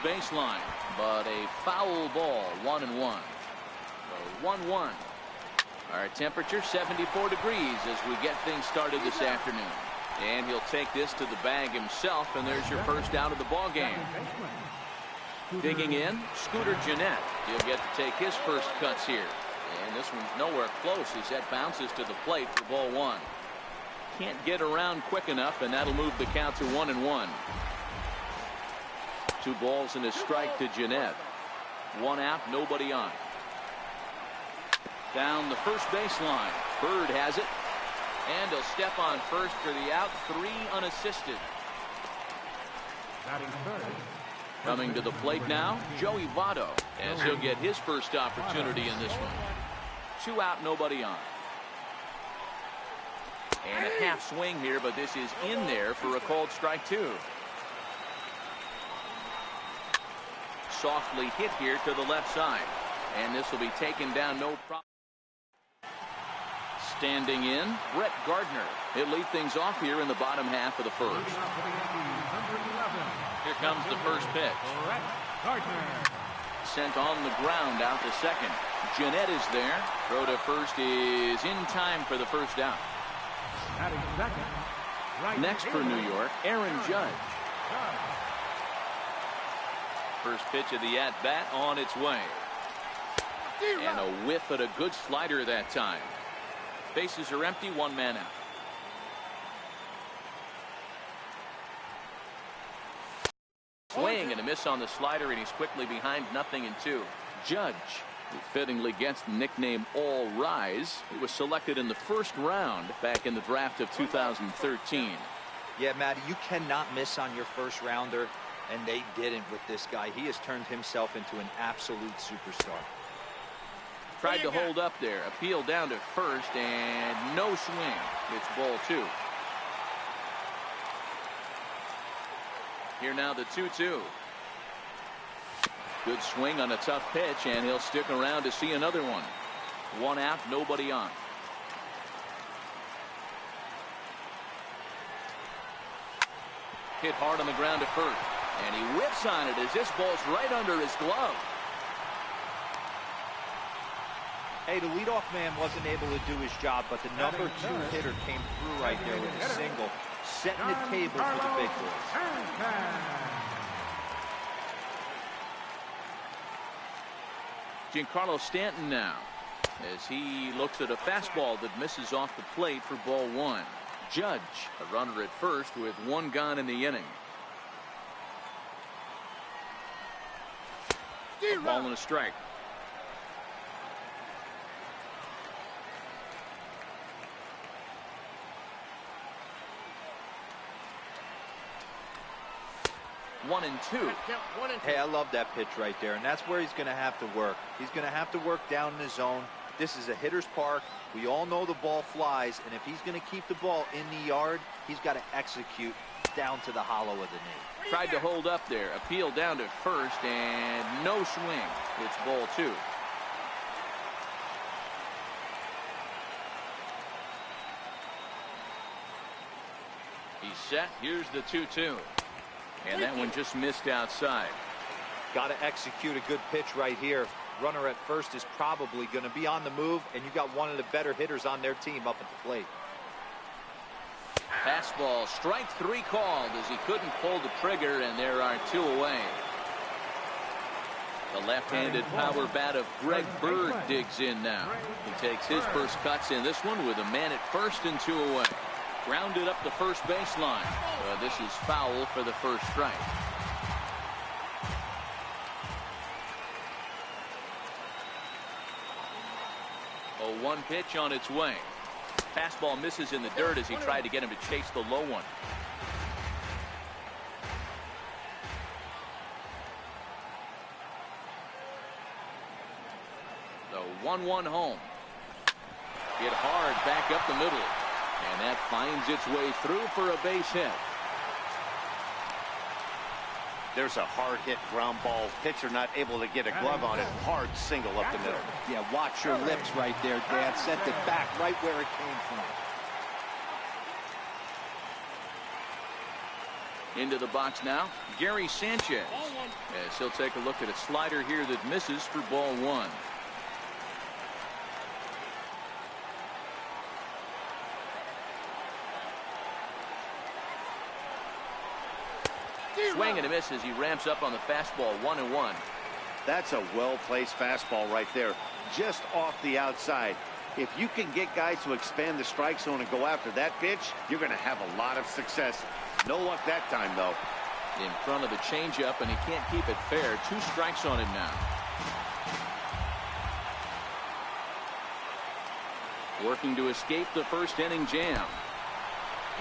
baseline, but a foul ball, 1-1. So 1-1. Our temperature 74 degrees as we get things started this afternoon. And he'll take this to the bag himself, and there's your first out of the ball game. Digging in, Scooter Gennett. He'll get to take his first cuts here. And this one's nowhere close as that bounces to the plate for ball one. Can't get around quick enough, and that'll move the count to 1-1. 2 balls and a strike to Gennett. 1 out, nobody on. Down the first baseline. Bird has it. And he'll step on first for the out. 3 unassisted. Coming to the plate now, Joey Votto, as he'll get his first opportunity in this one. 2 out, nobody on. And a half swing here, but this is in there for a called strike 2. Softly hit here to the left side. And this will be taken down, no problem. Standing in, Brett Gardner. He'll lead things off here in the bottom half of the first. Here comes the first pitch. Brett Gardner. Sent on the ground out to second. Gennett is there. Throw to first is in time for the first out. Next for New York, Aaron Judge. First pitch of the at-bat on its way. And a whiff at a good slider that time. Bases are empty, 1 man out. Swing and a miss on the slider, and he's quickly behind 0-2. Judge, who fittingly gets the nickname All Rise. He was selected in the first round back in the draft of 2013. Yeah, Matty, you cannot miss on your first rounder, and they didn't with this guy. He has turned himself into an absolute superstar. Tried to hold up there. Appeal down to first, and no swing. It's ball 2. Here now the 2-2. Good swing on a tough pitch, and he'll stick around to see another one. 1 out, nobody on. Hit hard on the ground to first, and he whips on it as this ball's right under his glove. Hey, the leadoff man wasn't able to do his job, but the number 2 hitter came through right there with a single, setting the table for the big boys. Giancarlo Stanton now, as he looks at a fastball that misses off the plate for ball 1. Judge, a runner at first with 1 gone in the inning. A ball and a strike. One and two. Hey, I love that pitch right there, and that's where he's going to have to work. He's going to have to work down in the zone. This is a hitter's park. We all know the ball flies, and if he's going to keep the ball in the yard, he's got to execute down to the hollow of the knee. Tried to hold up there. Appeal down to first, and no swing. It's ball 2. He's set. Here's the 2-2. And that one just missed outside. Got to execute a good pitch right here. Runner at first is probably going to be on the move, and you got one of the better hitters on their team up at the plate. Fastball, strike 3 called as he couldn't pull the trigger, and there are 2 away. The left-handed power bat of Greg Bird digs in now. He takes his first cuts in this one with a man at first and 2 away. Grounded up the first baseline. This is foul for the first strike. A 1 pitch on its way. Fastball misses in the dirt as he tried to get him to chase the low one. The 1-1 home. Hit hard back up the middle. And that finds its way through for a base hit. There's a hard hit ground ball. Pitcher not able to get a glove on it. Hard single up the middle. Yeah, watch your lips right there, Dad. Sent it back right where it came from. Into the box now, Gary Sanchez. As he'll take a look at a slider here that misses for ball one. Swing and a miss as he ramps up on the fastball. 1-1. That's a well-placed fastball right there, just off the outside. If you can get guys to expand the strike zone and go after that pitch, you're going to have a lot of success. No luck that time, though. In front of the changeup, and he can't keep it fair. 2 strikes on him now. Working to escape the first inning jam.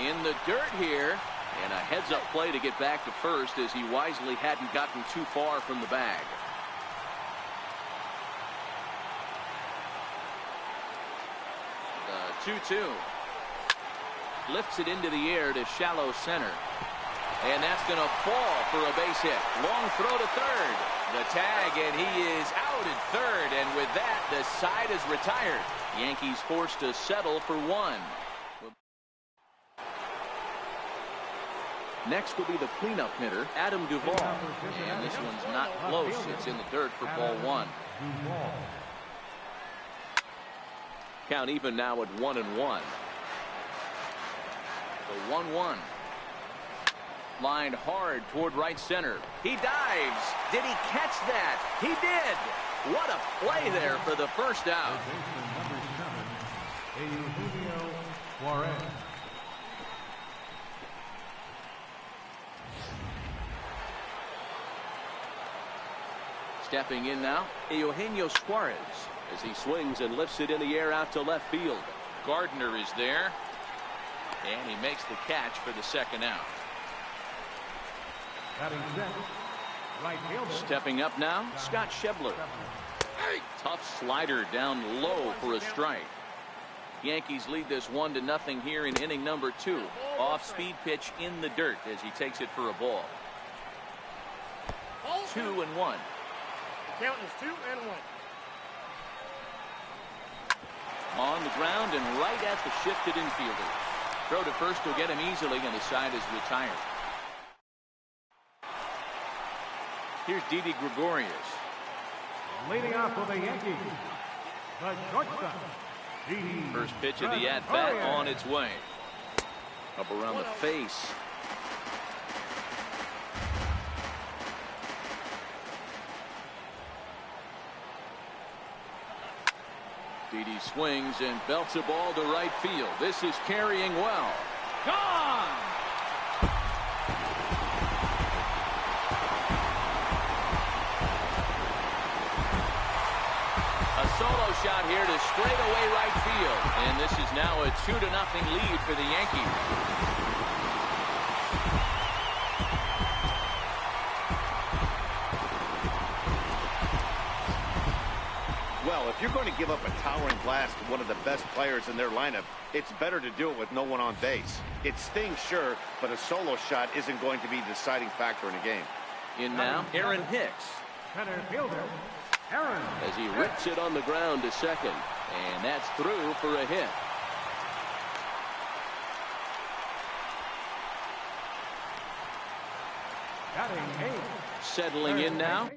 In the dirt here, and a heads-up play to get back to first as he wisely hadn't gotten too far from the bag. The 2-2. Lifts it into the air to shallow center. And that's going to fall for a base hit. Long throw to third. The tag, and he is out at third. And with that, the side is retired. Yankees forced to settle for 1. Next will be the cleanup hitter, Adam Duvall. And this one's not close. It's in the dirt for ball 1. Count even now at 1-1. The 1-1. Lined hard toward right center. He dives. Did he catch that? He did. What a play there for the first out. Stepping in now, Eugenio Suarez as he swings and lifts it in the air out to left field. Gardner is there, and he makes the catch for the second out. Stepping up now, Scott Schebler. Tough slider down low for a strike. Yankees lead this 1-0 here in inning number 2. Off-speed pitch in the dirt as he takes it for a ball. 2-1. Count is 2-1. On the ground and right at the shifted infielder. Throw to first will get him easily, and the side is retired. Here's Didi Gregorius. Leading off for the Yankees, the shortstop. First pitch of the at-bat on its way. Up around the face. Didi swings and belts a ball to right field. This is carrying well. Gone! A solo shot here to straightaway right field. And this is now a 2-0 lead for the Yankees. Well, if you're going to give up a towering blast to one of the best players in their lineup, it's better to do it with no one on base. It stings, sure, but a solo shot isn't going to be the deciding factor in a game. In now, Aaron Hicks. Center fielder, Aaron. As he rips it on the ground to second. And that's through for a hit. Batting 8. Settling in now.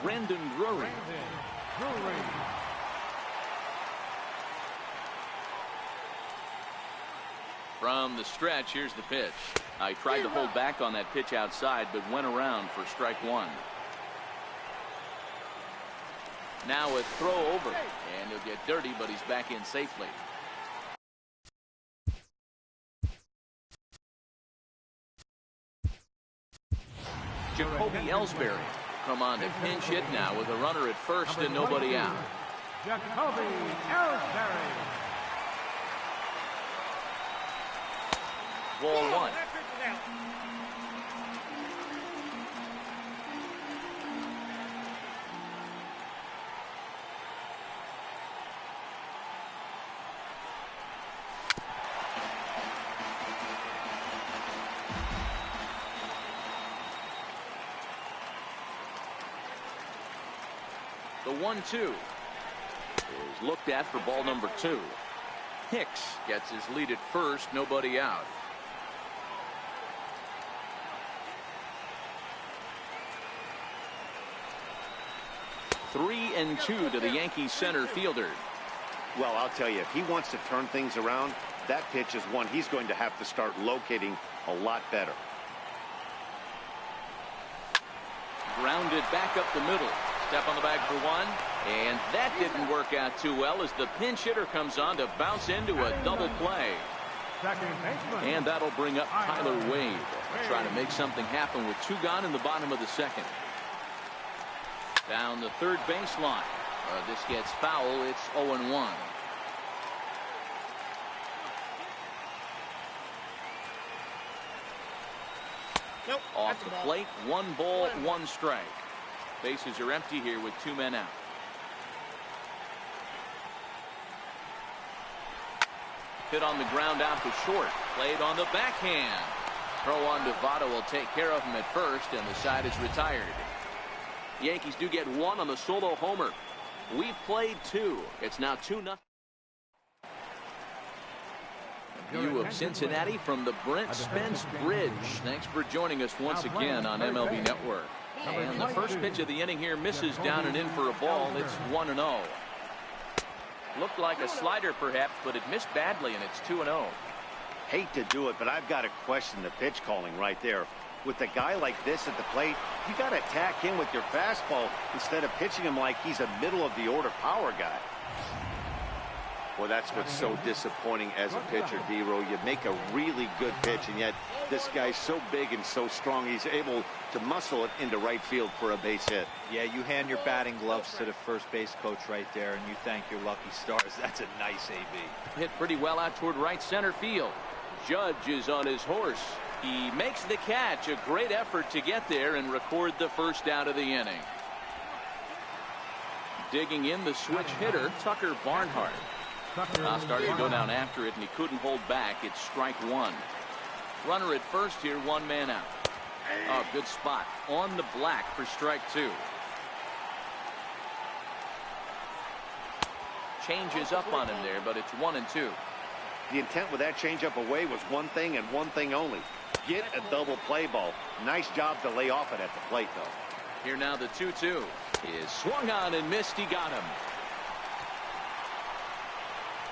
Brandon Drury. From the stretch, here's the pitch. I tried to hold back on that pitch outside, but went around for strike 1. Now a throw over, and he'll get dirty, but he's back in safely. Jacoby Ellsbury come on to pinch hit now with a runner at first and nobody out. Jacoby Ellsbury. Ball 1. The 1-2 is looked at for ball number 2. Hicks gets his lead at first, nobody out. Three and 2 to the Yankees center fielder. Well, I'll tell you, if he wants to turn things around, that pitch is one he's going to have to start locating a lot better. Grounded back up the middle. Step on the bag for one. And that didn't work out too well as the pinch hitter comes on to bounce into a double play. And that'll bring up Tyler Wade. Trying to make something happen with 2 gone in the bottom of the second. Down the third baseline. This gets foul. It's 0-1. Nope, off the plate. 1 ball, 1 strike. Bases are empty here with 2 men out. Hit on the ground out to short. Played on the backhand. Throw on to Votto will take care of him at first, and the side is retired. The Yankees do get 1 on the solo homer. We played 2. It's now 2-0. View of Cincinnati from the Brent Spence Bridge. Thanks for joining us once again on MLB Network. And the first pitch of the inning here misses down and in for a ball. It's 1-0. Looked like a slider perhaps, but it missed badly, and it's 2-0. Hate to do it, but I've got to question the pitch calling right there. With a guy like this at the plate, you got to attack him with your fastball instead of pitching him like he's a middle-of-the-order power guy. Well, that's what's so disappointing as a pitcher, D-Row. You make a really good pitch, and yet this guy's so big and so strong, he's able to muscle it into right field for a base hit. Yeah, you hand your batting gloves to the first base coach right there, and you thank your lucky stars. That's a nice AB. Hit pretty well out toward right center field. Judge is on his horse. He makes the catch. A great effort to get there and record the first out of the inning. Digging in the switch hitter, Tucker Barnhart. Started to go down after it, and he couldn't hold back. It's strike 1. Runner at first here, 1 man out. Oh, good spot on the black for strike 2. Changes up on him there, but it's 1-2. The intent with that changeup away was one thing and one thing only. Get a double play ball. Nice job to lay off it at the plate, though. Here now the 2-2 is swung on and missed. He got him.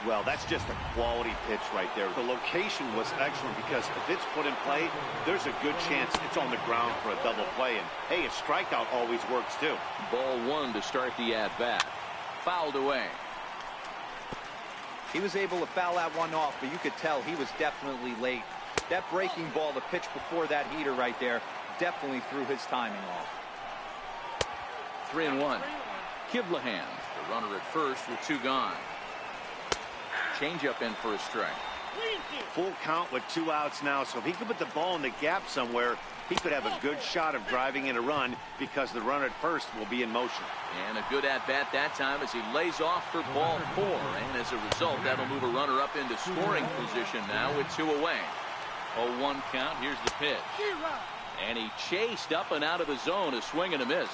Well, that's just a quality pitch right there. The location was excellent because if it's put in play, there's a good chance it's on the ground for a double play. And, hey, a strikeout always works, too. Ball 1 to start the at-bat. Fouled away. He was able to foul that one off, but you could tell he was definitely late. That breaking ball, the pitch before that heater right there, definitely threw his timing off. 3-1. Kiblahan, the runner at first with 2 gone. Changeup in for a strike. Full count with 2 outs now, so if he could put the ball in the gap somewhere, he could have a good shot of driving in a run because the runner at first will be in motion. And a good at-bat that time as he lays off for ball 4. And as a result, that'll move a runner up into scoring position now with 2 away. 0-1 count. Here's the pitch. And he chased up and out of the zone. A swing and a miss.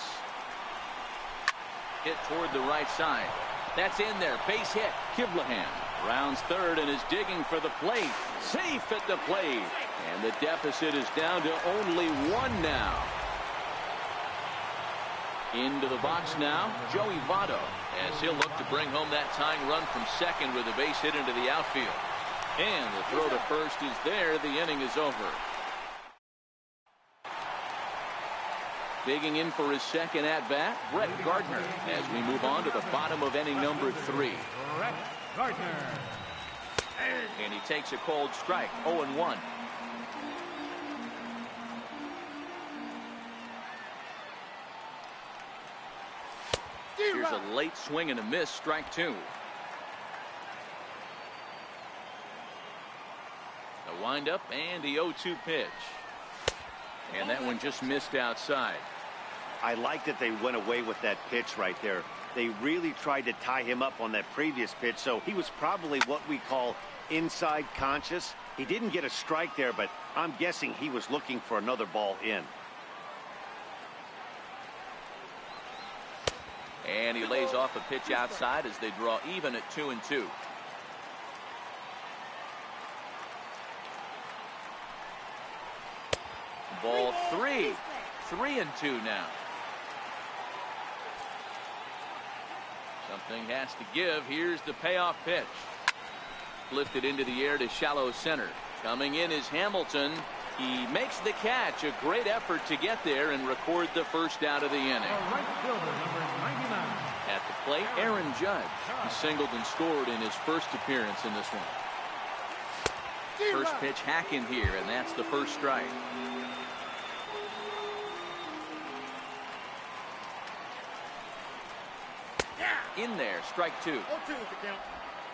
Hit toward the right side. That's in there. Base hit. Kiblahan rounds third and is digging for the plate. Safe at the plate. And the deficit is down to only 1 now. Into the box now, Joey Votto, as he'll look to bring home that tying run from second with a base hit into the outfield. And the throw to first is there. The inning is over. Digging in for his second at-bat, Brett Gardner, as we move on to the bottom of inning number 3. Brett Gardner. And he takes a cold strike, 0-1. Here's a late swing and a miss, strike 2. The windup and the 0-2 pitch. And that one just missed outside. I like that they went away with that pitch right there. They really tried to tie him up on that previous pitch, so he was probably what we call inside conscious. He didn't get a strike there, but I'm guessing he was looking for another ball in. And he lays off a pitch outside as they draw even at 2-2. Ball 3. 3-2 now. Something has to give. Here's the payoff pitch. Lifted into the air to shallow center. Coming in is Hamilton. He makes the catch. A great effort to get there and record the first out of the inning. Right fielder, number 99. At the plate, Aaron Judge. He singled and scored in his first appearance in this one. First pitch hacking here, and that's the first strike. In there, strike 2. 0-2 is the count.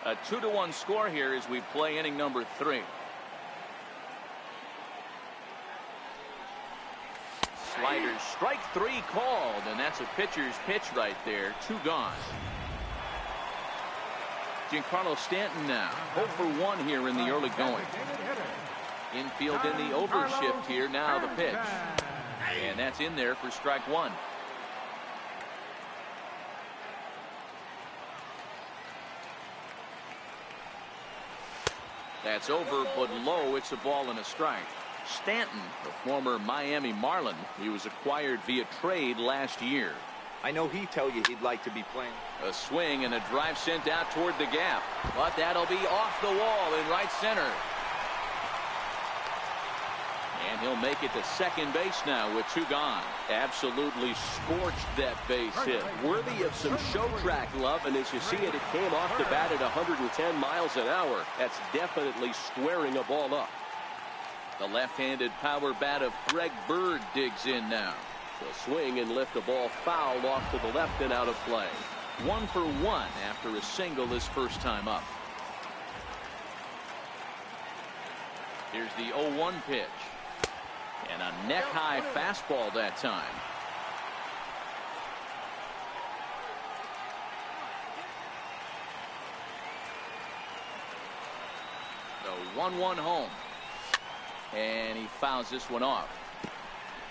A 2-1 score here as we play inning number 3. Sliders, strike 3 called, and that's a pitcher's pitch right there. 2 gone. Giancarlo Stanton now 0 for 1 here in the early going. Infield in the overshift here. Now the pitch, and that's in there for strike 1. That's over, but low. It's a ball and a strike. Stanton, the former Miami Marlin, he was acquired via trade last year. I know he'd tell you he'd like to be playing. A swing and a drive sent out toward the gap, but that'll be off the wall in right center. And he'll make it to second base now with 2 gone. Absolutely scorched that base hit. Worthy of some show track love, and as you see it, it came off the bat at 110 miles an hour. That's definitely squaring a ball up. The left-handed power bat of Greg Bird digs in now. The swing and lift the ball foul off to the left and out of play. 1 for 1 after a single his first time up. Here's the 0-1 pitch. And a neck-high fastball that time. The 1-1 home. And he fouls this one off.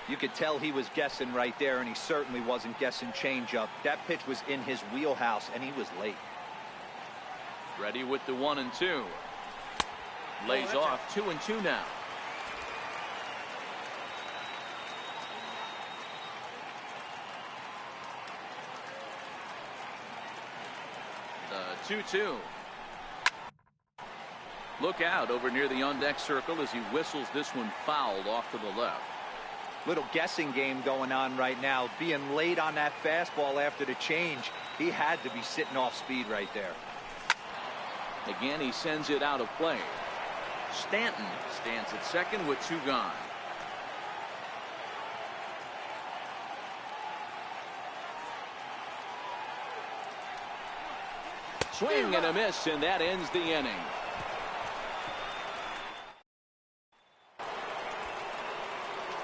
You could tell he was guessing right there, and he certainly wasn't guessing changeup. That pitch was in his wheelhouse, and he was late. Ready with the 1-2. Lays off 2-2 now. The 2-2. Look out over near the on-deck circle as he whistles this one fouled off to the left. Little guessing game going on right now. Being late on that fastball after the change. He had to be sitting off speed right there. Again, he sends it out of play. Stanton stands at second with 2 gone. Swing and a miss, and that ends the inning.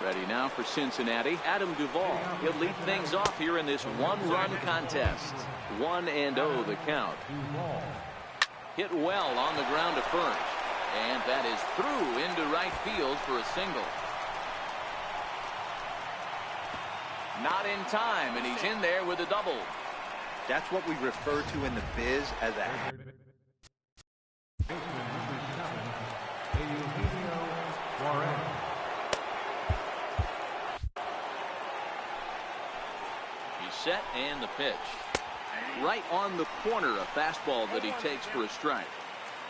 Ready now for Cincinnati, Adam Duvall. He'll lead things off here in this 1-run contest. 1-0 the count. Hit well on the ground to first. And that is through into right field for a single. Not in time, and he's in there with a double. That's what we refer to in the biz as a... He's set, and the pitch. Right on the corner, a fastball that he takes for a strike.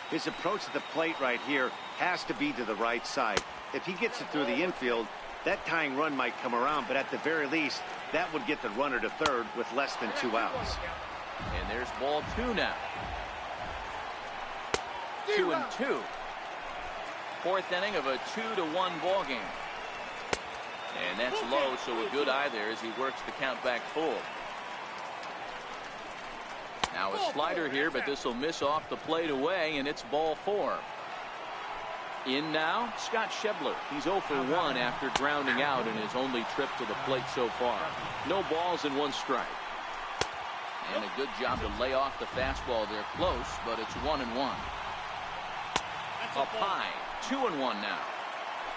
His approach at the plate right here has to be to the right side. If he gets it through the infield, that tying run might come around, but at the very least, that would get the runner to third with less than 2 outs. And there's ball 2 now. 2-2. Fourth inning of a 2-1 ball game. And that's low, so a good eye there as he works the count back full. Now a slider here, but this will miss off the plate away, and it's ball 4. In now, Scott Schebler. He's 0 for 1 after grounding out in his only trip to the plate so far. No balls and 1 strike. And a good job to lay off the fastball there close, but it's 1-1. Up high, 2-1 now.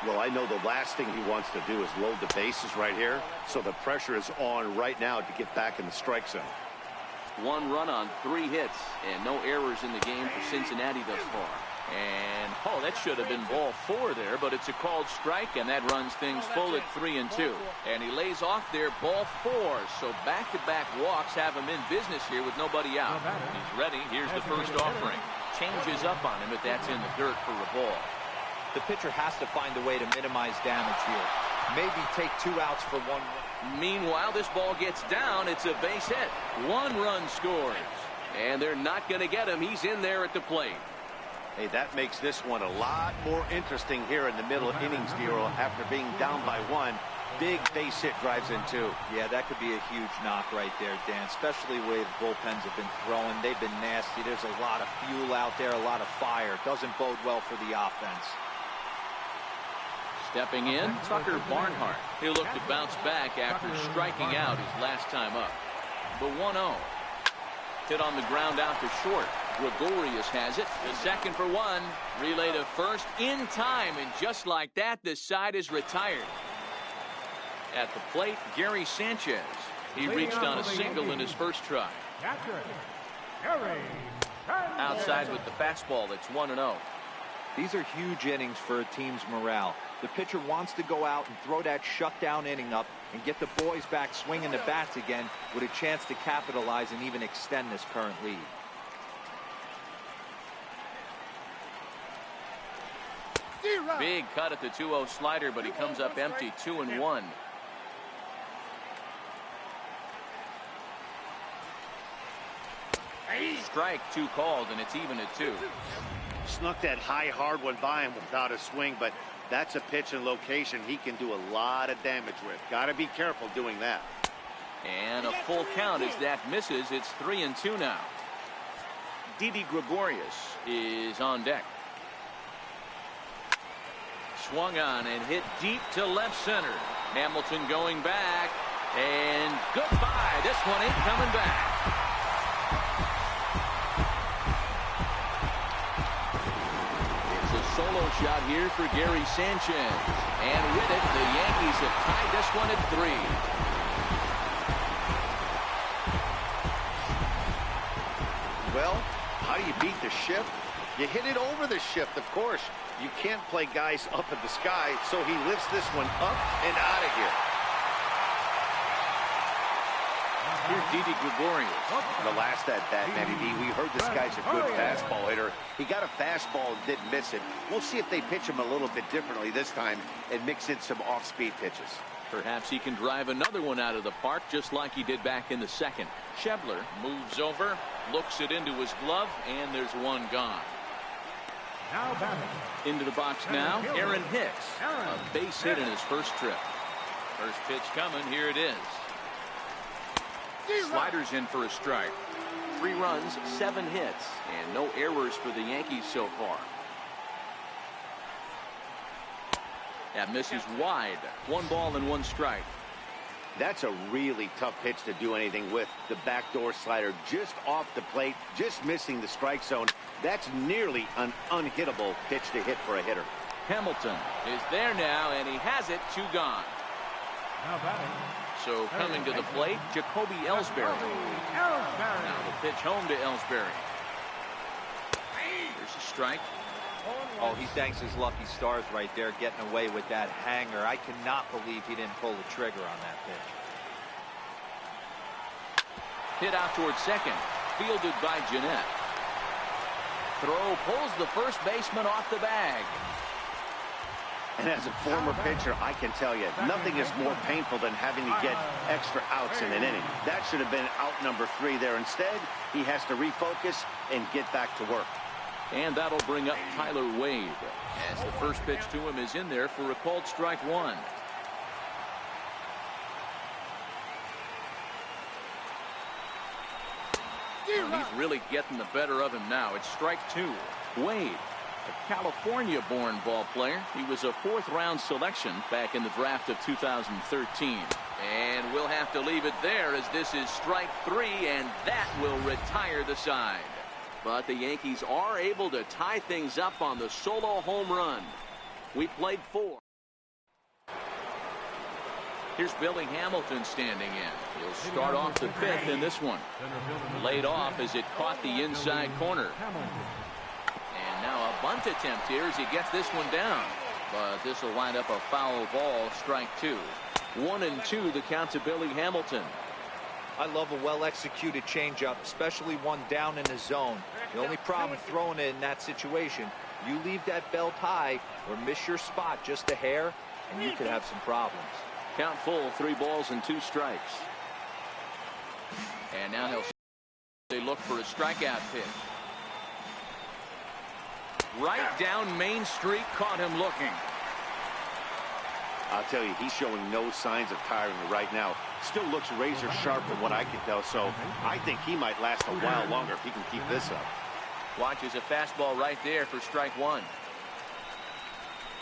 Well, I know the last thing he wants to do is load the bases right here, so the pressure is on right now to get back in the strike zone. 1 run on 3 hits, and no errors in the game for Cincinnati thus far. And, oh, that should have been ball 4 there, but it's a called strike, and that runs things full at 3-2. And he lays off there, ball 4. So back-to-back walks have him in business here with nobody out. He's ready. Here's the first offering. Changes up on him, but that's in the dirt for a ball. The pitcher has to find a way to minimize damage here. Maybe take 2 outs for 1 run. Meanwhile, this ball gets down. It's a base hit. 1 run scores. And they're not going to get him. He's in there at the plate. Hey, that makes this one a lot more interesting here in the middle innings, Dero, after being down by 1. Big base hit drives in 2. Yeah, that could be a huge knock right there, Dan, especially the way the bullpens have been throwing. They've been nasty. There's a lot of fuel out there, a lot of fire. Doesn't bode well for the offense. Stepping in, Tucker Barnhart. He'll look to bounce back after striking out his last time up. The 1-0. Hit on the ground out to short. Gregorius has it. The second for 1. Relay to first in time, and just like that, the side is retired. At the plate, Gary Sanchez. He reached on a single in his first try. Outside with the fastball, it's 1-0. These are huge innings for a team's morale. The pitcher wants to go out and throw that shutdown inning up and get the boys back swinging the bats again with a chance to capitalize and even extend this current lead. Big cut at the 2-0 slider, but he comes up empty, 2-1. Strike 2 called, and it's even at 2. Snuck that high, hard one by him without a swing, but that's a pitch and location he can do a lot of damage with. Got to be careful doing that. And a full count as that misses. It's 3-2 now. Didi Gregorius is on deck. Swung on and hit deep to left center. Hamilton going back, and goodbye. This one ain't coming back. Solo shot here for Gary Sanchez. And with it, the Yankees have tied this one at 3. Well, how do you beat the shift? You hit it over the shift, of course. You can't play guys up in the sky, so he lifts this one up and out of here. Here's Didi Gregorius. The last at bat, Manny D, we heard this guy's a good fastball hitter. He got a fastball and didn't miss it. We'll see if they pitch him a little bit differently this time and mix in some off-speed pitches. Perhaps he can drive another one out of the park just like he did back in the second. Schebler moves over, looks it into his glove, and there's one gone. Into the box now, Aaron Hicks. A base hit in his first trip. First pitch coming, here it is. Sliders in for a strike. 3 runs, 7 hits, and no errors for the Yankees so far. That misses wide. 1 ball and 1 strike. That's a really tough pitch to do anything with. The backdoor slider just off the plate, just missing the strike zone. That's nearly an unhittable pitch to hit for a hitter. Hamilton is there now, and he has it. 2 gone. So coming to the plate, Jacoby Ellsbury. Now the pitch home to Ellsbury. There's a strike. Oh, he thanks his lucky stars right there getting away with that hanger. I cannot believe he didn't pull the trigger on that pitch. Hit out towards second. Fielded by Jeanette. Throw pulls the first baseman off the bag. And as a former pitcher, I can tell you, nothing is more painful than having to get extra outs in an inning. That should have been out number 3 there. Instead, he has to refocus and get back to work. And that'll bring up Tyler Wade, as the first pitch to him is in there for a called strike 1. Well, he's really getting the better of him now. It's strike 2. Wade, a California-born ball player. He was a 4th-round selection back in the draft of 2013. And we'll have to leave it there as this is strike 3, and that will retire the side. But the Yankees are able to tie things up on the solo home run. We played 4. Here's Billy Hamilton standing in. He'll start off the fifth in this one. Laid off as it caught the inside corner. And now a bunt attempt here as he gets this one down. But this will wind up a foul ball, strike two. 1-2 the count to Billy Hamilton. I love a well-executed changeup, especially one down in the zone. The only problem throwing it in that situation, you leave that belt high or miss your spot just a hair, and you could have some problems. Count full, 3 balls and 2 strikes. And now they look for a strikeout pitch. Right down Main Street, caught him looking. I'll tell you, he's showing no signs of tiring right now. Still looks razor sharp from what I can tell, so I think he might last a while longer if he can keep this up. Watches a fastball right there for strike one.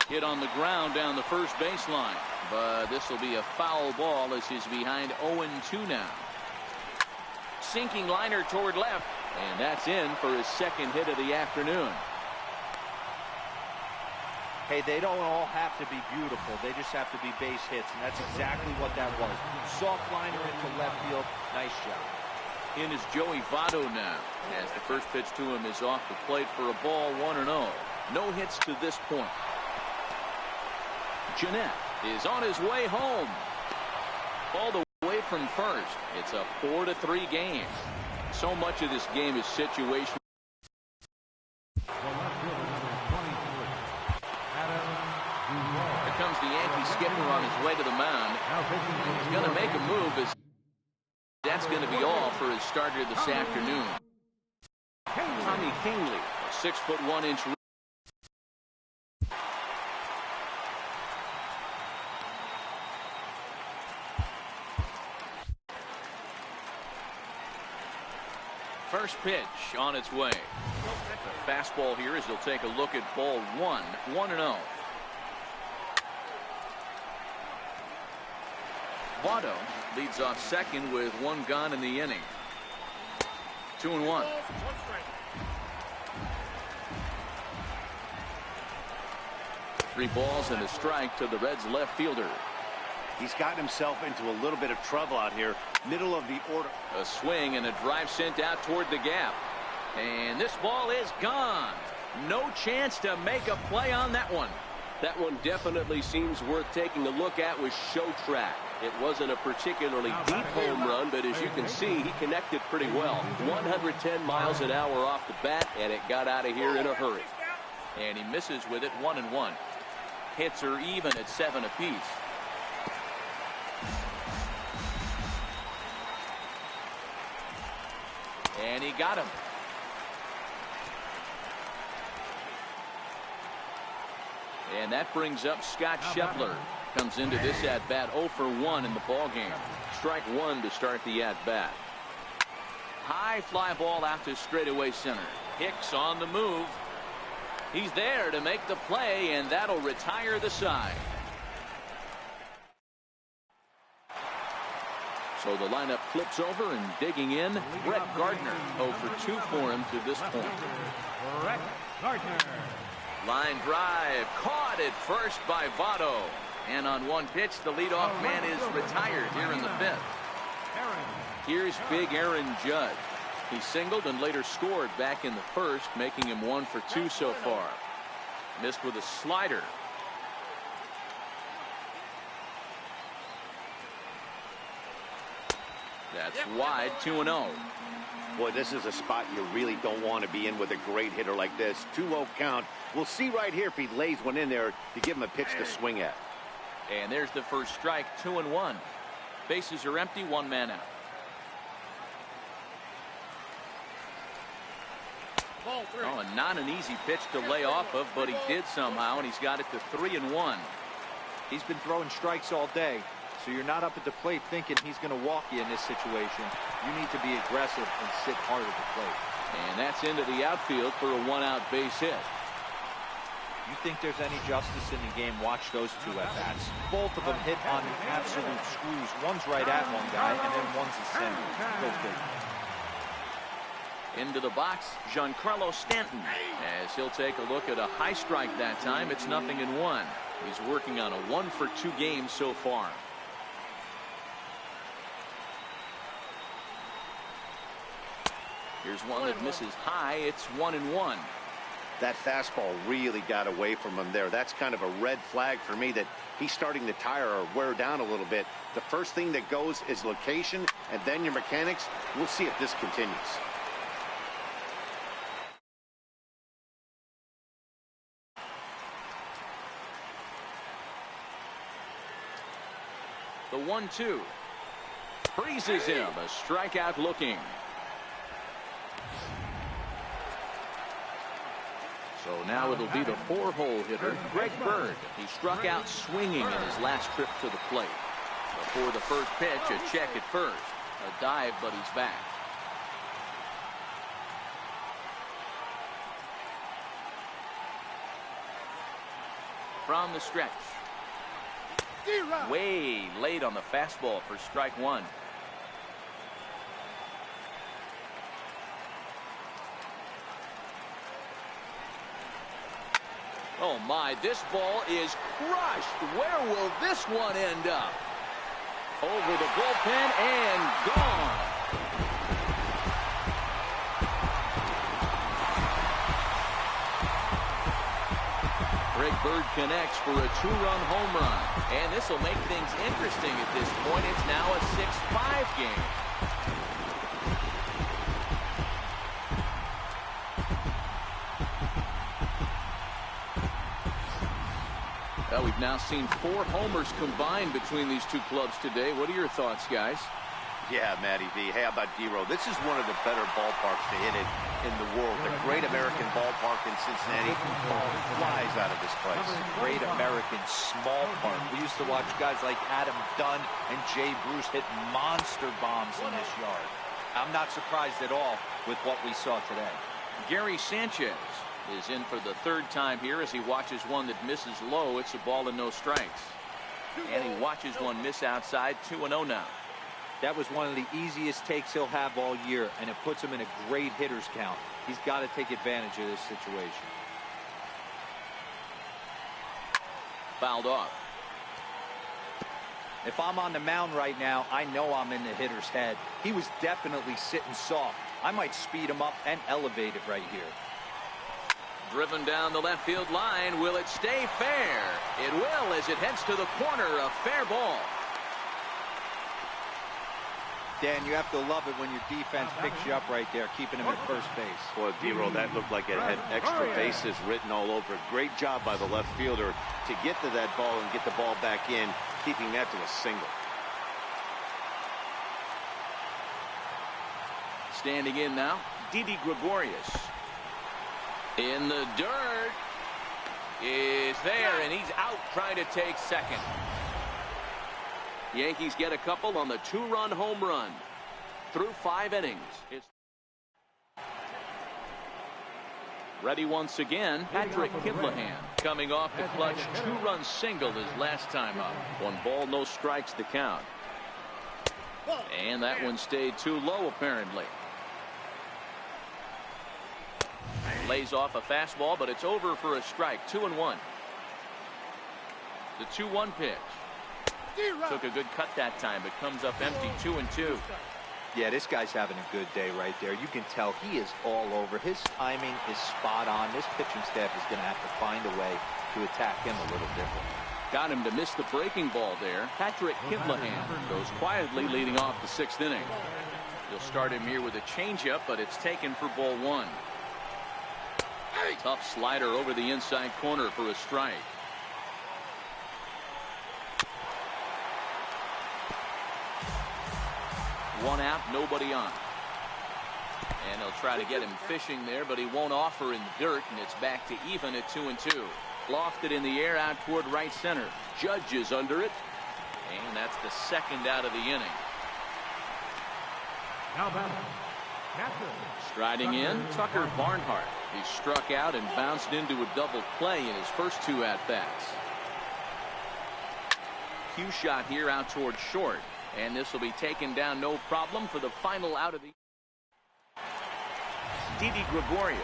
Hit on the ground down the first baseline, but this will be a foul ball as he's behind 0-2 now. Sinking liner toward left, and that's in for his second hit of the afternoon. Hey, they don't all have to be beautiful. They just have to be base hits, and that's exactly what that was. Soft liner into left field. Nice job. In is Joey Votto now, as the first pitch to him is off the plate for a ball, 1-0. No hits to this point. Jeanette is on his way home. All the way from first. It's a 4-3 game. So much of this game is situational. Here comes the Yankee skipper on his way to the mound. He's going to make a move as that's going to be all for his starter this afternoon. Tommy Kingley, a 6'1" First pitch on its way. The fastball here as he'll take a look at ball one. 1-0. Votto leads off second with one gone in the inning. 2-1. 3 balls and a strike to the Reds left fielder. He's gotten himself into a little bit of trouble out here. Middle of the order. A swing and a drive sent out toward the gap. And this ball is gone. No chance to make a play on that one. That one definitely seems worth taking a look at with show track. It wasn't a particularly deep home run, but as you can see, he connected pretty well. 110 miles an hour off the bat, and it got out of here in a hurry. And he misses with it. 1-1. Hits are even at 7 apiece. And he got him. And that brings up Scott Scheffler. Comes into this at-bat 0 for 1 in the ballgame. Strike one to start the at-bat. High fly ball out to straightaway center. Hicks on the move. He's there to make the play, and that'll retire the side. So the lineup flips over, and digging in, Brett Gardner. 0 for 2 for him to this point. Brett Gardner. Line drive, caught at first by Votto. And on one pitch, the leadoff man is retired here in the 5th. Here's big Aaron Judge. He singled and later scored back in the 1st, making him 1 for 2 so far. Missed with a slider. That's wide. 2-0. Boy, this is a spot you really don't want to be in with a great hitter like this. 2-0 count. We'll see right here if he lays one in there to give him a pitch to swing at. And there's the first strike. 2-1. Bases are empty. 1 man out. Oh, and not an easy pitch to lay off of, but he did somehow, and he's got it to 3-1. He's been throwing strikes all day, so you're not up at the plate thinking he's going to walk you in this situation. You need to be aggressive and sit hard at the plate. And that's into the outfield for a 1-out base hit. You think there's any justice in the game, watch those 2 at-bats. Both of them hit on absolute screws. One's right at one guy, and then one's at center. Go figure. Into the box, Giancarlo Stanton, as he'll take a look at a high strike that time. It's 0-1. He's working on a 1 for 2 game so far. Here's one that misses high. It's 1-1. That fastball really got away from him there. That's kind of a red flag for me that he's starting to tire or wear down a little bit. The first thing that goes is location and then your mechanics. We'll see if this continues. The 1-2. Freezes him. A strikeout looking. So now it'll be the 4-hole hitter, Greg Bird. He struck out swinging in his last trip to the plate. Before the first pitch, a check at first. A dive, but he's back. From the stretch. Way late on the fastball for strike one. Oh my, this ball is crushed. Where will this one end up? Over the bullpen and gone. Greg Bird connects for a 2-run home run. And this will make things interesting at this point. It's now a 6-5 game. Well, we've now seen 4 homers combined between these two clubs today. What are your thoughts, guys? Yeah, Matty V. Hey, how about D-Row? This is one of the better ballparks to hit it in the world. The Great American Ballpark in Cincinnati. Ball flies out of this place. Great American Small Park. We used to watch guys like Adam Dunn and Jay Bruce hit monster bombs in this yard. I'm not surprised at all with what we saw today. Gary Sanchez is in for the 3rd time here as he watches one that misses low. It's a ball and no strikes. And he watches one miss outside. 2-0 now. That was one of the easiest takes he'll have all year, and it puts him in a great hitter's count. He's got to take advantage of this situation. Fouled off. If I'm on the mound right now, I know I'm in the hitter's head. He was definitely sitting soft. I might speed him up and elevate it right here. Driven down the left field line. Will it stay fair? It will as it heads to the corner. A fair ball. Dan, you have to love it when your defense picks you up right there, keeping him at first base. Boy, D-Row, that looked like it had extra bases written all over it. Great job by the left fielder to get to that ball and get the ball back in, keeping that to a single. Standing in now, Didi Gregorius. In the dirt. Is there, and he's out trying to take second. Yankees get a couple on the 2-run home run. Through 5 innings. It's ready once again, Patrick Kidlahan coming off the clutch 2-run single his last time up. 1 ball, no strikes to count. And that one stayed too low apparently. Lays off a fastball, but it's over for a strike. 2-1. The 2-1 pitch. Took a good cut that time, but comes up empty. 2-2. Yeah, this guy's having a good day right there. You can tell he is all over. His timing is spot on. This pitching staff is going to have to find a way to attack him a little different. Got him to miss the breaking ball there. Patrick Kidlahan goes quietly leading off the 6th inning. You'll start him here with a changeup, but it's taken for ball 1. Tough slider over the inside corner for a strike. One out, nobody on. And they'll try to get him fishing there, but he won't offer in the dirt, and it's back to even at 2-2. Lofted in the air out toward right center. Judge is under it, and that's the 2nd out of the inning. Now batting, catcher. Striding in, Tucker Barnhart. He struck out and bounced into a double play in his first 2 at-bats. Cue shot here out toward short. And this will be taken down no problem for the final out of the. Didi Gregorius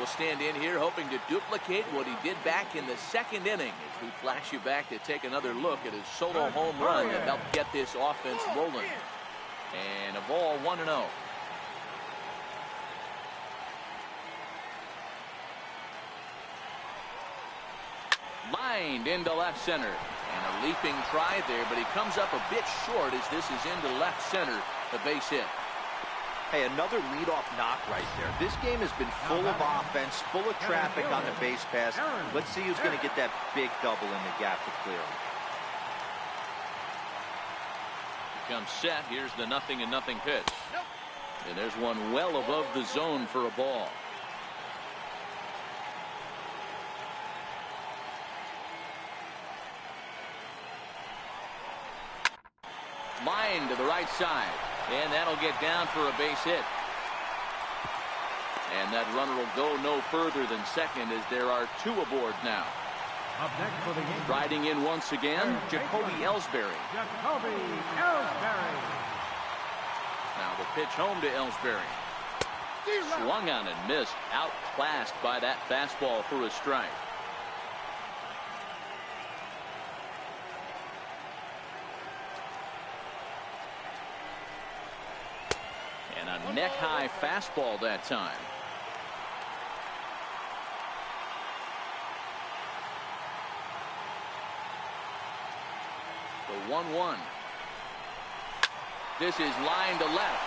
will stand in here hoping to duplicate what he did back in the 2nd inning as we flash you back to take another look at his solo home run that helped get this offense rolling. And a ball 1-0. lined into left center. And a leaping try there, but he comes up a bit short as this is into left center, the base hit. Hey, another leadoff knock right there. This game has been full of offense, full of traffic on the base pass. Let's see who's going to get that big double in the gap to clear him. Comes set. Here's the 0-0 pitch. And there's one well above the zone for a ball. Line to the right side. And that'll get down for a base hit. And that runner will go no further than second as there are two aboard now. Up next for the game. Riding in once again, Jacoby Ellsbury. Jacoby Ellsbury. Now the pitch home to Ellsbury. Swung on and missed. Outclassed by that fastball for a strike. And a neck-high fastball that time. The 1-1. This is line to left.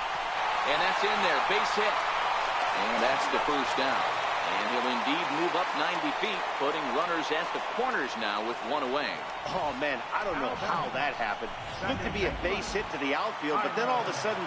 And that's in there. Base hit. And that's the first down. And he'll indeed move up 90 feet, putting runners at the corners now with one away. Oh, man, I don't know how that happened. Looked to be a base hit to the outfield, but then all of a sudden...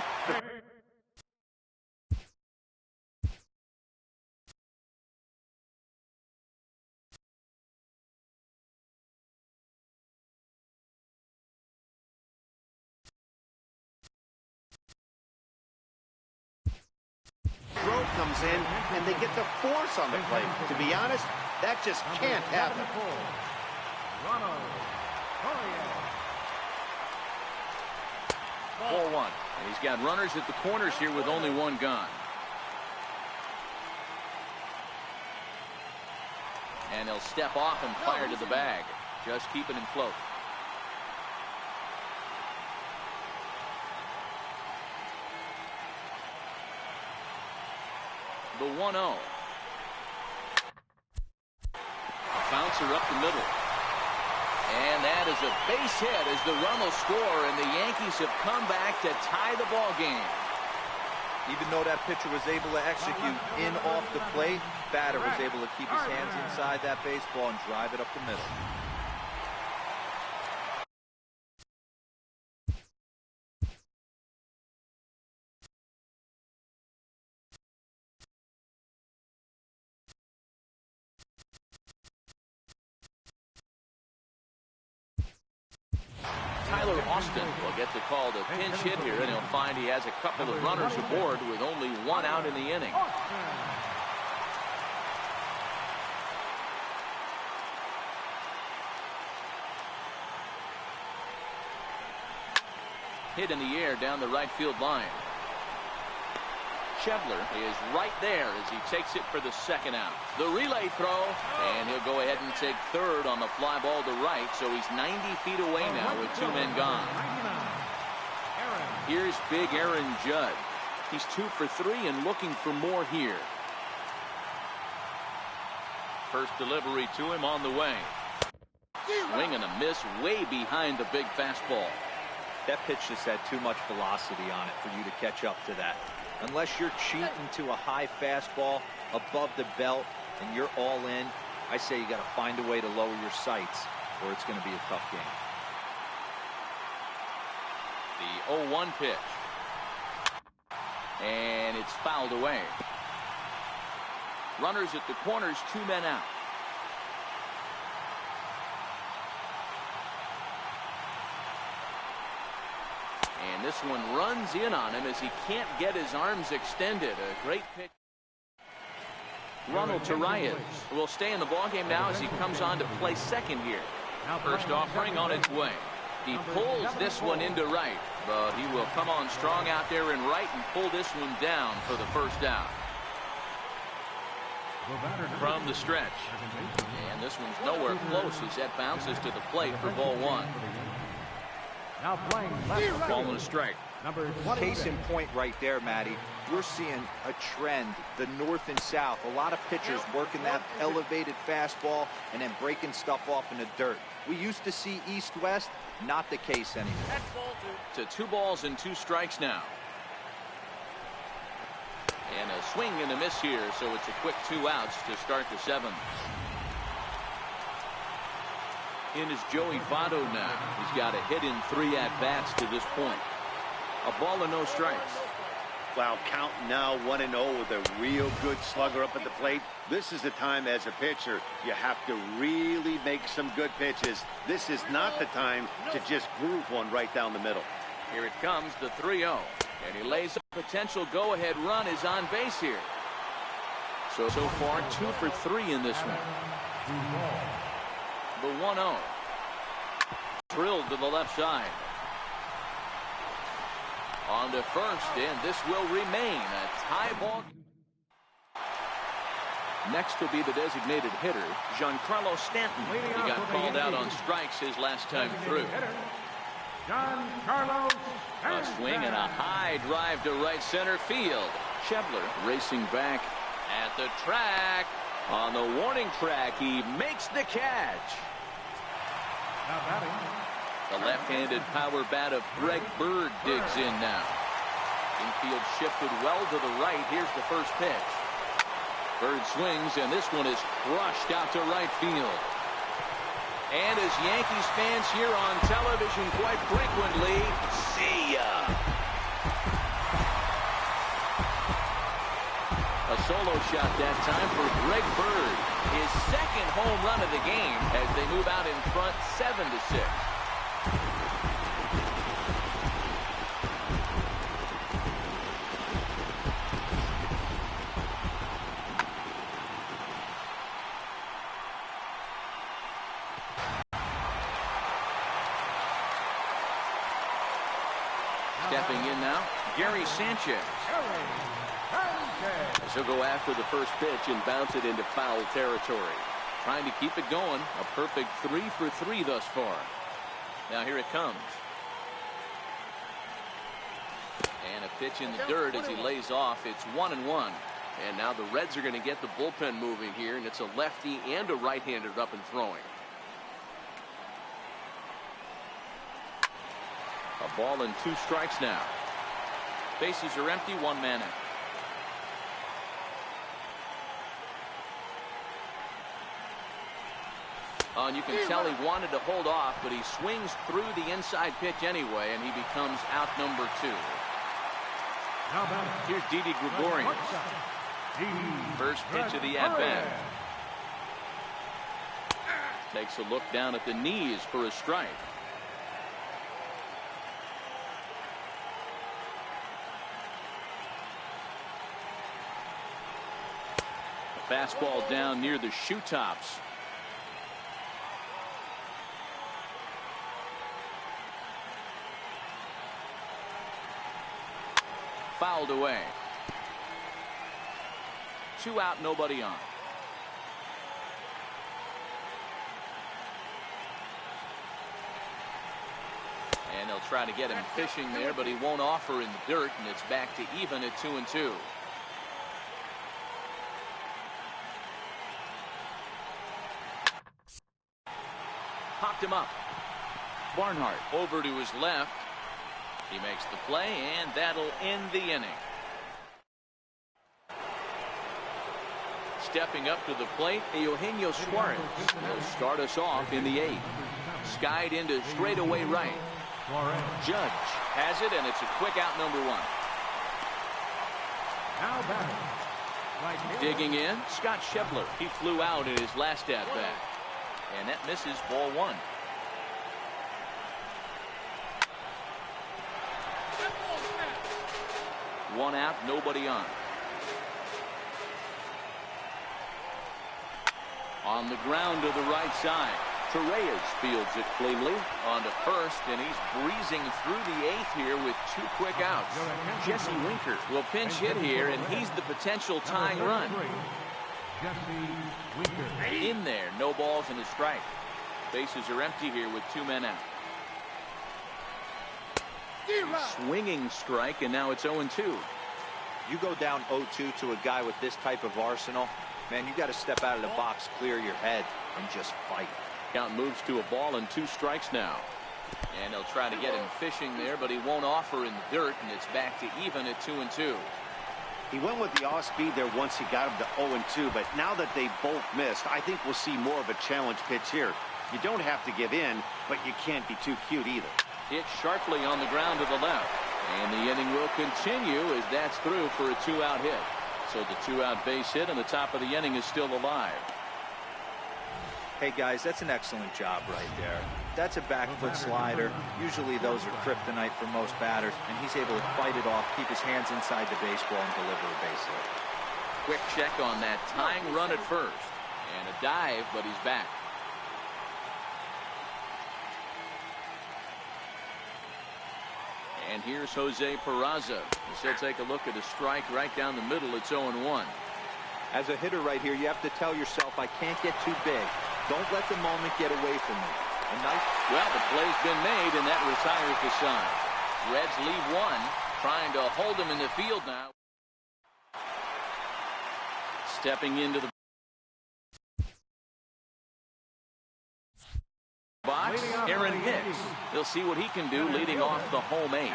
comes in and they get the force on the play. To be honest, that just can't happen. 4-1. And he's got runners at the corners here with only one gone. And he'll step off and fire to the bag. Just keeping him float. The 1-0. A bouncer up the middle. And that is a base hit as the run will score, and the Yankees have come back to tie the ball game. Even though that pitcher was able to execute in off the plate, batter was able to keep his hands inside that baseball and drive it up the middle. Austin will get the call to pinch hit here, and he'll find he has a couple of runners aboard with only one out in the inning. Hit in the air down the right field line. Schebler is right there as he takes it for the second out. The relay throw, and he'll go ahead and take third on the fly ball to right, so he's 90 feet away now with two men gone. Here's big Aaron Judd. He's 2 for 3 and looking for more here. First delivery to him on the way. Swing and a miss way behind the big fastball. That pitch just had too much velocity on it for you to catch up to that. Unless you're cheating to a high fastball above the belt and you're all in, I say you got to find a way to lower your sights or it's going to be a tough game. The 0-1 pitch. And it's fouled away. Runners at the corners, 2 men out. And this one runs in on him as he can't get his arms extended. A great pitch. Ronald Torreyes will stay in the ballgame now as he comes on to play second here. First offering on its way. He pulls this one into right, but he will come on strong out there in right and pull this one down for the first down. From the stretch. And this one's nowhere close as that bounces to the plate for ball 1. Now playing left. Ball and a strike. Number 20. Case in point right there, Matty. We're seeing a trend, the north and south. A lot of pitchers working that elevated fastball and then breaking stuff off in the dirt. We used to see east-west, not the case anymore. That's ball two. To 2 balls and 2 strikes now. And a swing and a miss here, so it's a quick 2 outs to start the 7th. In is Joey Votto now. He's got a hit in 3 at-bats to this point. A ball and no strikes. Wow, count now 1-0 with a real good slugger up at the plate. This is the time as a pitcher you have to really make some good pitches. This is not the time to just groove one right down the middle. Here it comes, the 3-0. And he lays a potential go-ahead run is on base here. So far, 2 for 3 in this one. The 1-0. Drilled to the left side. On to first, and this will remain a tie ball. Next will be the designated hitter, Giancarlo Stanton. He got called out on strikes his last time through. Giancarlo A swing and a high drive to right center field. Schebler racing back at the track. On the warning track, he makes the catch. Now batting. The left-handed power bat of Greg Bird digs in now. Infield shifted well to the right. Here's the first pitch. Bird swings, and this one is crushed out to right field. And as Yankees fans hear on television quite frequently, see ya. A solo shot that time for Greg Bird. His 2nd home run of the game as they move out in front 7-6. Stepping in now, Gary Sanchez. He'll go after the first pitch and bounce it into foul territory. Trying to keep it going. A perfect 3 for 3 thus far. Now here it comes. And a pitch in the dirt as he lays off. It's 1-1. And now the Reds are going to get the bullpen moving here. And it's a lefty and a right-hander up and throwing. A ball and 2 strikes now. Bases are empty, 1 man out. And you can tell he wanted to hold off, but he swings through the inside pitch anyway, and he becomes out number 2. Here's Didi Gregorius. First pitch of the at-bat. Takes a look down at the knees for a strike. A fastball down near the shoe tops. Fouled away. 2 out, nobody on. And they'll try to get him fishing there, but he won't offer in the dirt, and it's back to even at 2-2. Popped him up. Barnhart over to his left. He makes the play, and that'll end the inning. Stepping up to the plate, Eugenio Suarez will start us off in the 8th. Skied into straightaway right. Judge has it, and it's a quick out, number 1. Now batting. Digging in, Scott Schebler. He flew out in his last at-bat. And that misses, ball 1. One out, nobody on. On the ground to the right side. Torreyes fields it cleanly. On to first, and he's breezing through the 8th here with 2 quick outs. Jesse Winker will pinch hit here, and he's the potential tying run. In there, no balls and a strike. Bases are empty here with 2 men out. Swinging strike, and now it's 0-2. You go down 0-2 to a guy with this type of arsenal, man, you got to step out of the box, clear your head, and just fight. Count moves to a ball and 2 strikes now. And they'll try to get him fishing there, but he won't offer in the dirt, and it's back to even at 2-2. He went with the off-speed there once he got him to 0-2, but now that they both missed, I think we'll see more of a challenge pitch here. You don't have to give in, but you can't be too cute either. Hit sharply on the ground to the left. And the inning will continue as that's through for a 2-out hit. So the 2-out base hit on the top of the inning is still alive. Hey, guys, that's an excellent job right there. That's a back foot slider. Usually those are kryptonite for most batters, and he's able to fight it off, keep his hands inside the baseball, and deliver a base hit. Quick check on that tying run at first. And a dive, but he's back. And here's Jose Peraza. He'll take a look at a strike right down the middle. It's 0-1. As a hitter right here, you have to tell yourself, I can't get too big. Don't let the moment get away from me. Well, the play's been made, and that retires the side. Reds leave one, trying to hold him in the field now. Stepping into the box, Aaron Hicks. He'll see what he can do leading off the home 8.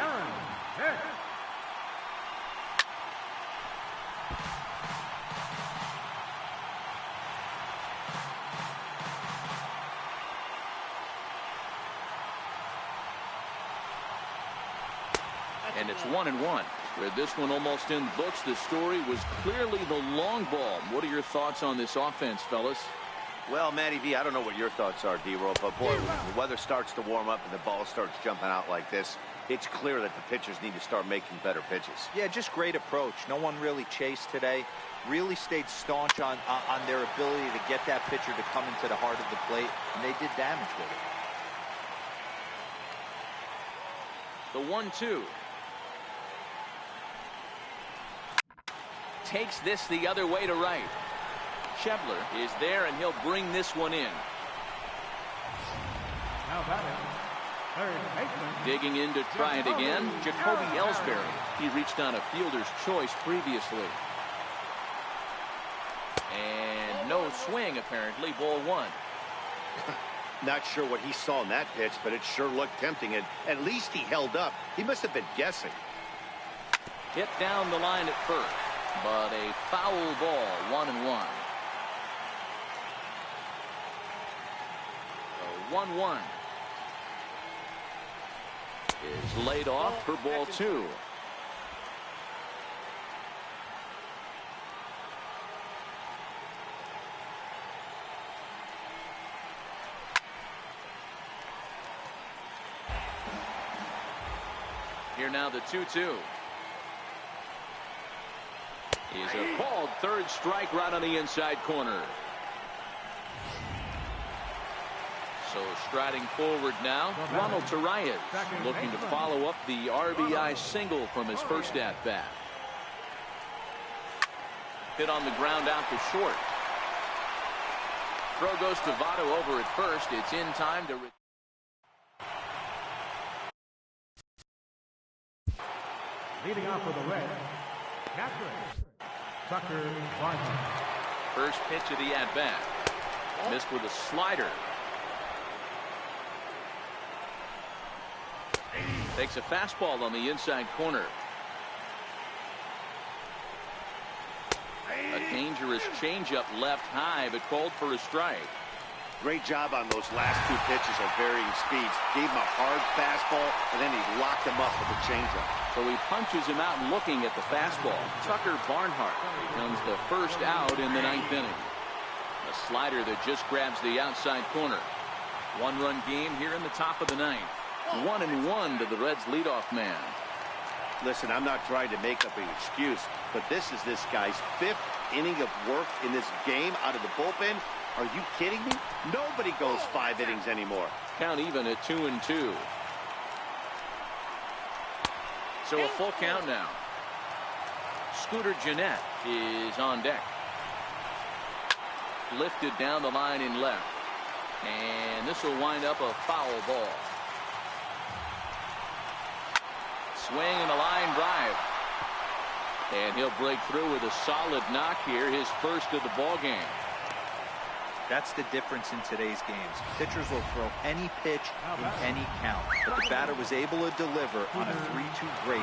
And it's 1-1. With this one almost in the books, the story was clearly the long ball. What are your thoughts on this offense, fellas? Well, Matty V, I don't know what your thoughts are, D-Roll, but boy, when the weather starts to warm up and the ball starts jumping out like this, it's clear that the pitchers need to start making better pitches. Yeah, just great approach. No one really chased today. Really stayed staunch on their ability to get that pitcher to come into the heart of the plate, and they did damage with it. The 1-2. Takes this the other way to right. Schebler is there, and he'll bring this one in. Now batting, third baseman. Digging in to try it again, Jacoby Ellsbury. He reached on a fielder's choice previously. And no swing, apparently. Ball 1. Not sure what he saw in that pitch, but it sure looked tempting, and at least he held up. He must have been guessing. Hit down the line at first, but a foul ball. 1-1. 1-1 is laid off for ball 2. Here now the 2-2. Is a called third strike right on the inside corner. So striding forward now, Ronald Torreyes looking to follow up the RBI single from his first at-bat. Hit on the ground out to short. Throw goes to Votto over at first. It's in time to... Leading off for the Reds, catcher, Tucker Barnhart. First pitch of the at-bat. Missed with a slider. Takes a fastball on the inside corner. A dangerous changeup left high, but called for a strike. Great job on those last 2 pitches at varying speeds. Gave him a hard fastball, and then he locked him up with a changeup. So he punches him out looking at the fastball. Tucker Barnhart becomes the first out in the 9th inning. A slider that just grabs the outside corner. 1-run game here in the top of the 9th. 1-1 to the Reds leadoff man. Listen, I'm not trying to make up an excuse, but this is this guy's 5th inning of work in this game out of the bullpen. Are you kidding me? Nobody goes 5 innings anymore. Count even at 2-2. So a full count now. Scooter Gennett is on deck. Lifted down the line in left. And this will wind up a foul ball. swing and a line drive. And he'll break through with a solid knock here, his first of the ball game. That's the difference in today's games. Pitchers will throw any pitch in any count, but the batter was able to deliver on a 3-2 break.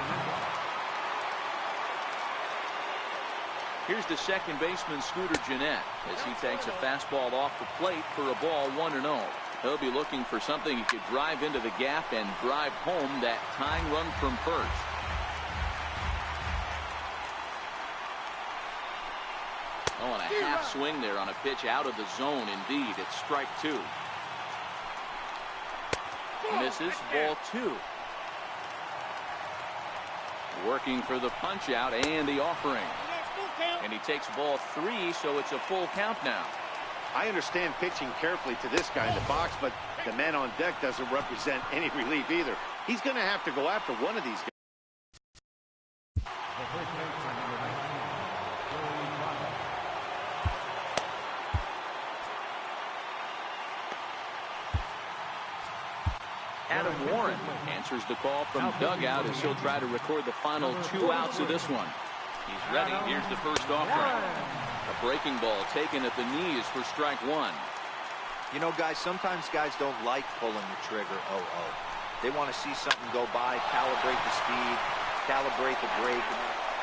Here's the second baseman, Scooter Gennett, as he takes a fastball off the plate for a ball 1-0. He'll be looking for something he could drive into the gap and drive home that tying run from first. Oh, and a half swing there on a pitch out of the zone. Indeed, it's strike 2. Misses, ball 2. Working for the punch out and the offering. And he takes ball 3, so it's a full count now. I understand pitching carefully to this guy in the box, but the man on deck doesn't represent any relief either. He's going to have to go after one of these guys. Adam Warren answers the call from dugout as he'll try to record the final 2 outs of this one. He's ready. Here's the first offering. A breaking ball taken at the knees for strike 1. You know, guys, sometimes guys don't like pulling the trigger. They want to see something go by, calibrate the speed, calibrate the break.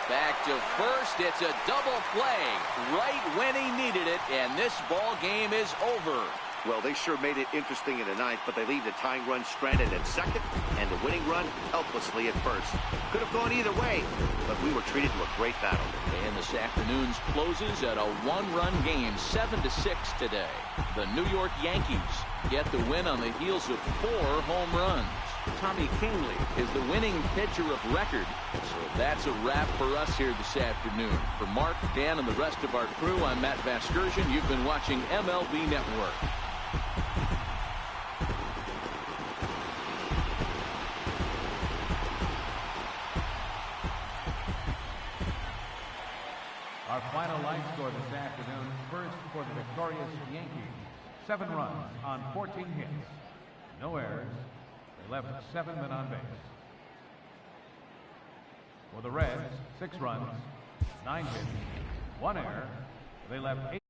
Back to first. It's a double play right when he needed it, and this ball game is over. Well, they sure made it interesting in the ninth, but they leave the tying run stranded at second and the winning run helplessly at first. Could have gone either way, but we were treated to a great battle. And this afternoon's closes at a 1-run game, 7-6 today. The New York Yankees get the win on the heels of 4 home runs. Tommy Kingley is the winning pitcher of record. So that's a wrap for us here this afternoon. For Mark, Dan, and the rest of our crew, I'm Matt Vasgersian. You've been watching MLB Network. Our final line score this afternoon, first for the victorious Yankees, 7 runs on 14 hits. No errors. They left 7 men on base. For the Reds, 6 runs, 9 hits, 1 error. They left 8